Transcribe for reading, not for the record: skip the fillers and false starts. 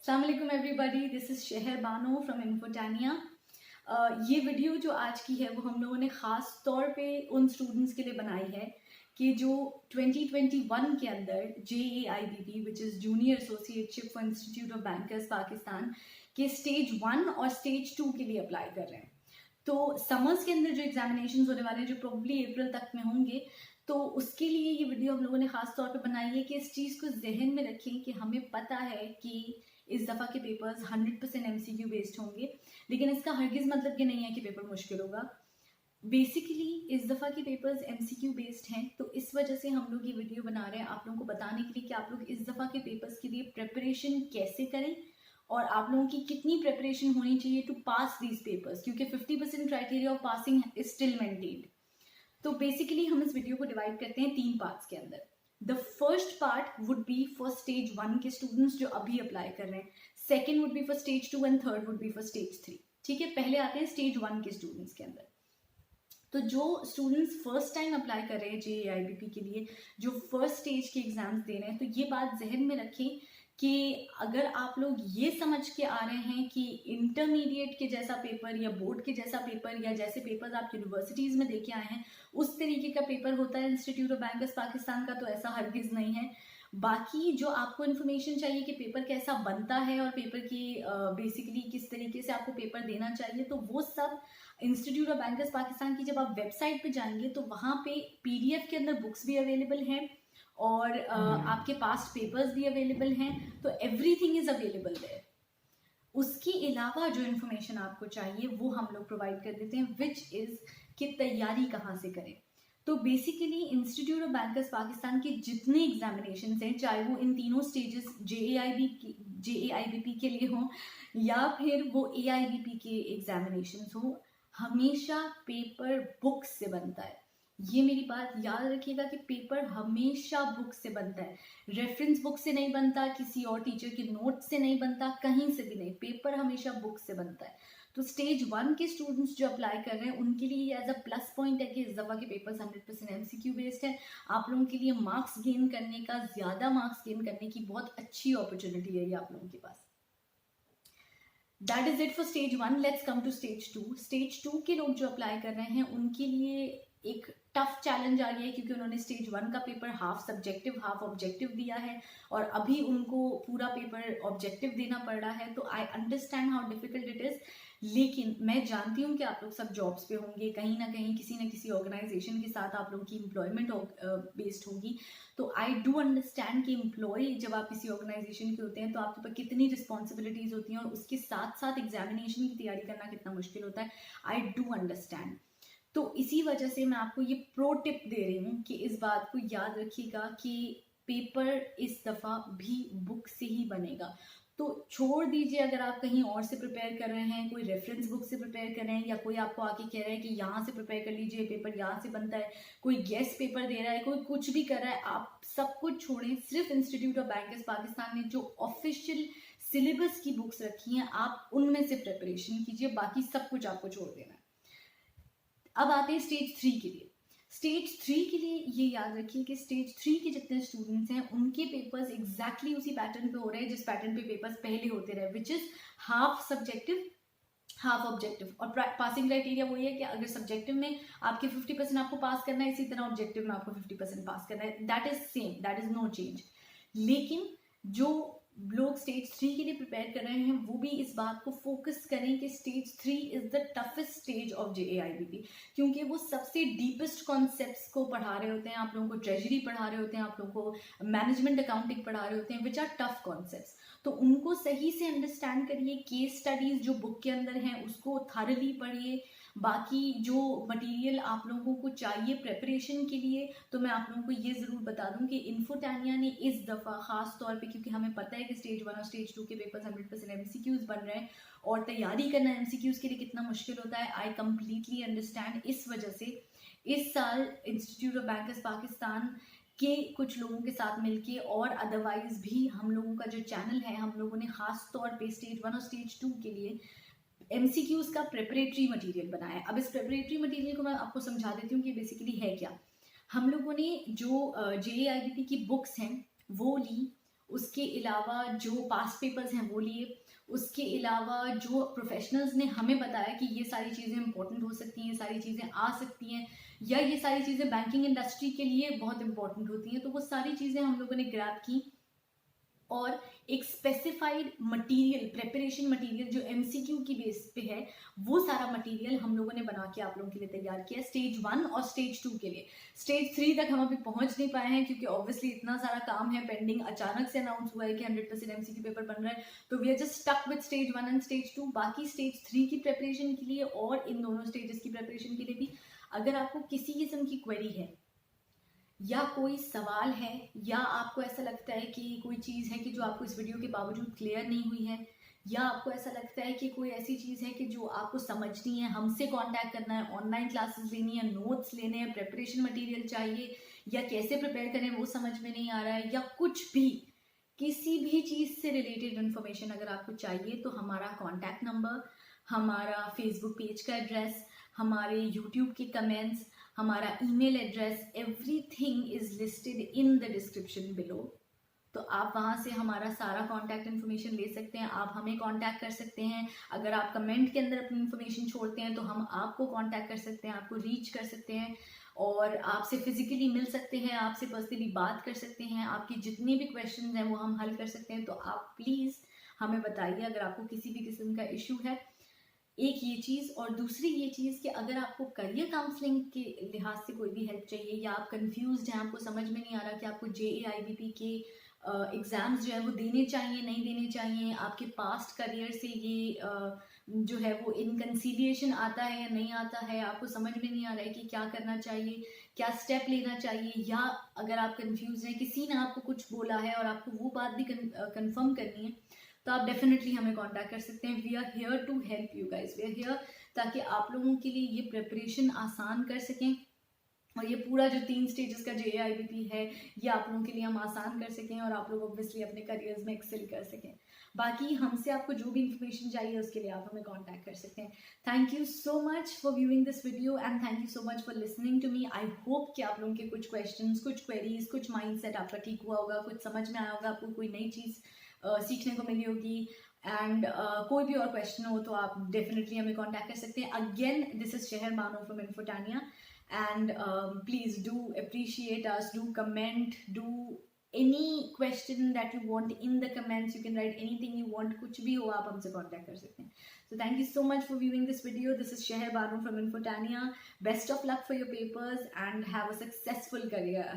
अस्सलाम वालेकुम everybody, this is शहर बानो फ्रॉम इन्फोटानिया। ये वीडियो जो आज की है वो हम लोगों ने ख़ास तौर पे उन स्टूडेंट्स के लिए बनाई है कि जो 2021 के अंदर JAIBP which is junior associateship for institute of bankers Pakistan के स्टेज 1 और स्टेज 2 के लिए अप्लाई कर रहे हैं। तो समर्स के अंदर जो एग्जामिनेशन होने वाले हैं, जो प्रोबेबली अप्रैल तक में होंगे, तो उसके लिए ये वीडियो हम लोगों ने ख़ास तौर पे बनाई है कि इस चीज़ को जहन में रखें कि हमें पता है कि इस दफ़ा के पेपर्स 100% MCQ बेस्ड होंगे, लेकिन इसका हरगिज़ मतलब ये नहीं है कि पेपर मुश्किल होगा। बेसिकली इस दफ़ा के पेपर्स MCQ बेस्ड हैं, तो इस वजह से हम लोग ये वीडियो बना रहे हैं आप लोगों को बताने के लिए कि आप लोग इस दफ़ा के पेपर्स के लिए प्रिपरेशन कैसे करें और आप लोगों की कितनी प्रिपरेशन होनी चाहिए टू पास दीज पेपर्स, क्योंकि 50% criteria of passing is still maintained. तो बेसिकली हम इस वीडियो को डिवाइड करते हैं 3 पार्ट्स के अंदर। The first part would be for stage 1 के स्टूडेंट्स जो अभी अप्लाई कर रहे हैं, second would be for stage 2 and third would be for stage 3। ठीक है, पहले आते हैं स्टेज 1 के स्टूडेंट्स के अंदर। तो जो स्टूडेंट्स फर्स्ट टाइम अप्लाई कर रहे हैं JAIBP के लिए, जो फर्स्ट स्टेज के एग्जाम्स दे रहे हैं, तो ये बात जहन में रखें कि अगर आप लोग ये समझ के आ रहे हैं कि इंटरमीडिएट के जैसा पेपर या बोर्ड के जैसा पेपर या जैसे पेपर्स आप यूनिवर्सिटीज़ में देके आए हैं उस तरीके का पेपर होता है इंस्टीट्यूट ऑफ बैंकर्स पाकिस्तान का, तो ऐसा हरगिज़ नहीं है। बाकी जो आपको इन्फॉर्मेशन चाहिए कि पेपर कैसा बनता है और पेपर की बेसिकली किस तरीके से आपको पेपर देना चाहिए, तो वो सब इंस्टीट्यूट ऑफ बैंकर्स पाकिस्तान की जब आप वेबसाइट पे जाएंगे तो वहाँ पे PDF के अंदर बुक्स भी अवेलेबल हैं और आपके पास पेपर्स भी अवेलेबल हैं, तो एवरीथिंग इज अवेलेबल देयर। उसके अलावा जो इन्फॉर्मेशन आपको चाहिए वो हम लोग प्रोवाइड कर देते हैं, विच इज़ कि तैयारी कहाँ से करें। तो basically institute of bankers Pakistan के जितने एग्जामिनेशन हैं, चाहे वो इन तीनों स्टेजेस JAIBP के लिए हों या फिर वो AIBP के एग्जामिनेशन हो, हमेशा पेपर बुक से बनता है। ये मेरी बात याद रखिएगा कि पेपर हमेशा बुक से बनता है, रेफरेंस बुक से नहीं बनता, किसी और टीचर के नोट से नहीं बनता, कहीं से भी नहीं, पेपर हमेशा बुक से बनता है। तो स्टेज 1 के स्टूडेंट्स जो अप्लाई कर रहे हैं उनके लिए एज अ प्लस पॉइंट है कि इस दफ़ा के पेपर्स 100% MCQ बेस्ड है। आप लोगों के लिए मार्क्स गेन करने का, ज़्यादा मार्क्स गेन करने की बहुत अच्छी अपॉर्चुनिटी है ये आप लोगों के पास। That is it for stage 1। Let's come to stage 2। Stage 2 के लोग जो अप्लाई कर रहे हैं उनके लिए एक टफ चैलेंज आ गया है, क्योंकि उन्होंने स्टेज 1 का paper half subjective half objective दिया है और अभी उनको पूरा पेपर ऑब्जेक्टिव देना पड़ रहा है। तो I understand how difficult it is, लेकिन मैं जानती हूँ कि आप लोग सब जॉब्स पे होंगे, कहीं ना कहीं किसी न किसी ऑर्गेनाइजेशन के साथ आप लोगों की एम्प्लॉयमेंट बेस्ड होगी। तो आई डू अंडरस्टैंड कि एम्प्लॉय जब आप किसी ऑर्गेनाइजेशन के होते हैं तो आपके ऊपर कितनी रिस्पॉन्सिबिलिटीज़ होती हैं और उसके साथ साथ एग्जामिनेशन की तैयारी करना कितना मुश्किल होता है। I do understand. तो इसी वजह से मैं आपको ये प्रो टिप दे रही हूँ कि इस बात को याद रखिएगा कि पेपर इस दफ़ा भी बुक से ही बनेगा। तो छोड़ दीजिए अगर आप कहीं और से प्रिपेयर कर रहे हैं, कोई रेफरेंस बुक से प्रिपेयर कर रहे हैं या कोई आपको आके कह रहा है कि यहाँ से प्रिपेयर कर लीजिए, पेपर यहाँ से बनता है, कोई गेस्ट पेपर दे रहा है, कोई कुछ भी कर रहा है, आप सब कुछ छोड़ें। सिर्फ इंस्टीट्यूट ऑफ बैंकर्स पाकिस्तान ने जो ऑफिशियल सिलेबस की बुक्स रखी हैं आप उनमें से प्रिपरेशन कीजिए, बाकी सब कुछ आपको छोड़ देना है। अब आते हैं स्टेज 3 के लिए। स्टेज 3 के लिए ये याद रखिए कि स्टेज 3 के जितने स्टूडेंट्स हैं उनके पेपर्स एग्जैक्टली उसी पैटर्न पे हो रहे हैं जिस पैटर्न पे पेपर्स पहले होते रहे, which is half subjective half objective. और पासिंग क्राइटेरिया वही है कि अगर सब्जेक्टिव में आपके 50% आपको पास करना है, इसी तरह ऑब्जेक्टिव में आपको 50% पास करना है। That is same, that is no change. लेकिन जो लोग स्टेज 3 के लिए प्रिपेयर कर रहे हैं वो भी इस बात को फोकस करें कि stage 3 is the toughest stage of JAIBP, क्योंकि वो सबसे डीपेस्ट कॉन्सेप्ट्स को पढ़ा रहे होते हैं, आप लोगों को ट्रेजरी पढ़ा रहे होते हैं, आप लोगों को मैनेजमेंट अकाउंटिंग पढ़ा रहे होते हैं, विच आर टफ कॉन्सेप्ट्स। तो उनको सही से अंडरस्टैंड करिए, केस स्टडीज जो बुक के अंदर हैं उसको थॉरली पढ़िए। बाकी जो मटेरियल आप लोगों को चाहिए प्रेपरेशन के लिए, तो मैं आप लोगों को ये ज़रूर बता दूं कि इन्फोटानिया ने इस दफ़ा ख़ास तौर पे, क्योंकि हमें पता है कि स्टेज 1 और स्टेज 2 के पेपर्स 100% MCQs बन रहे हैं और तैयारी करना MCQs के लिए कितना मुश्किल होता है, आई कम्प्लीटली अंडरस्टैंड। इस वजह से इस साल इंस्टीट्यूट ऑफ बैंकर्स पाकिस्तान के कुछ लोगों के साथ मिलके और अदरवाइज भी हम लोगों का जो चैनल है, हम लोगों ने ख़ास तौर पे स्टेज 1 और स्टेज 2 के लिए MCQs का प्रेपरेटरी मटेरियल बनाया है। अब इस प्रेपरेटरी मटेरियल को मैं आपको समझा देती हूँ कि बेसिकली है क्या। हम लोगों ने जो JAIBP की बुक्स हैं वो ली उसके अलावा जो पास्ट पेपर्स हैं वो लिए, उसके अलावा जो प्रोफेशनल्स ने हमें बताया कि ये सारी चीज़ें इंपॉर्टेंट हो सकती हैं, ये सारी चीज़ें आ सकती हैं, या ये सारी चीज़ें बैंकिंग इंडस्ट्री के लिए बहुत इंपॉर्टेंट होती हैं, तो वो सारी चीज़ें हम लोगों ने ग्रैब की और एक स्पेसिफाइड मटेरियल, प्रेपरेशन मटेरियल जो एमसीक्यू की बेस पे है, वो सारा मटेरियल हम लोगों ने बना के आप लोगों के लिए तैयार किया स्टेज 1 और स्टेज 2 के लिए। स्टेज 3 तक हम अभी पहुंच नहीं पाए हैं क्योंकि ऑब्वियसली इतना सारा काम है पेंडिंग, अचानक से अनाउंस हुआ है कि 100% एमसीक्यू पेपर बन रहा है, तो we are just stuck with stage 1 and stage 2। बाकी स्टेज 3 की प्रेपरेशन के लिए और इन दोनों स्टेजेस की प्रेपरेशन के लिए भी अगर आपको किसी किस्म की क्वेरी है या कोई सवाल है, या आपको ऐसा लगता है कि कोई चीज़ है कि जो आपको इस वीडियो के बावजूद क्लियर नहीं हुई है, या आपको ऐसा लगता है कि कोई ऐसी चीज़ है कि जो आपको समझनी है, हमसे कांटेक्ट करना है, ऑनलाइन क्लासेस लेनी है, नोट्स लेने हैं, प्रिपरेशन मटेरियल चाहिए, या कैसे प्रिपेयर करें वो समझ में नहीं आ रहा है, या कुछ भी किसी भी चीज़ से रिलेटेड इन्फॉर्मेशन अगर आपको चाहिए, तो हमारा कॉन्टैक्ट नंबर, हमारा फेसबुक पेज का एड्रेस, हमारे यूट्यूब के कमेंट्स, हमारा email address, everything is listed in the description below. तो आप वहाँ से हमारा सारा कॉन्टैक्ट इन्फॉर्मेशन ले सकते हैं, आप हमें कॉन्टैक्ट कर सकते हैं। अगर आप कमेंट के अंदर अपनी इन्फॉर्मेशन छोड़ते हैं तो हम आपको कॉन्टैक्ट कर सकते हैं, आपको रीच कर सकते हैं और आपसे फिजिकली मिल सकते हैं, आपसे पर्सनली बात कर सकते हैं, आपकी जितनी भी क्वेश्चंस हैं वो हम हल कर सकते हैं। तो आप प्लीज़ हमें बताइए अगर आपको किसी भी किस्म का इशू है। एक ये चीज़, और दूसरी ये चीज़ कि अगर आपको करियर काउंसलिंग के लिहाज से कोई भी हेल्प चाहिए, या आप कंफ्यूज्ड हैं, आपको समझ में नहीं आ रहा कि आपको JAIBP के एग्ज़ाम्स जो है वो देने चाहिए नहीं देने चाहिए, आपके पास्ट करियर से ये जो है वो इनकंसीलिएशन आता है या नहीं आता है, आपको समझ में नहीं आ रहा है कि क्या करना चाहिए, क्या स्टेप लेना चाहिए, या अगर आप कंफ्यूज हैं, किसी ने आपको कुछ बोला है और आपको वो बात भी कंफर्म करनी है, तो आप डेफिनेटली हमें कांटेक्ट कर सकते हैं। We are here to help you guys, we are here ताकि आप लोगों के लिए ये प्रिपरेशन आसान कर सकें और ये पूरा जो 3 स्टेजेस का JAIBP है ये आप लोगों के लिए हम आसान कर सकें और आप लोग ऑब्वियसली अपने करियर्स में एक्सेल कर सकें। बाकी हमसे आपको जो भी इंफॉर्मेशन चाहिए उसके लिए आप हमें कांटेक्ट कर सकते हैं। Thank you so much for viewing this video and thank you so much for listening to me. I hope कि आप लोगों के कुछ क्वेश्चंस, कुछ क्वेरीज, कुछ माइंडसेट आपका ठीक हुआ होगा, कुछ समझ में आया होगा, आपको कोई नई चीज़ सीखने को मिली होगी। एंड कोई भी और क्वेश्चन हो तो आप डेफिनेटली हमें कांटेक्ट कर सकते हैं। Again this is Shahar Bano from Infotania and please do appreciate us, do comment, do any question that you want in the comments, you can write anything you want, कुछ भी हो आप हमसे contact कर सकते हैं। So thank you so much for viewing this video. This is Sheher Banu from Infotania. Best of luck for your papers and have a successful career.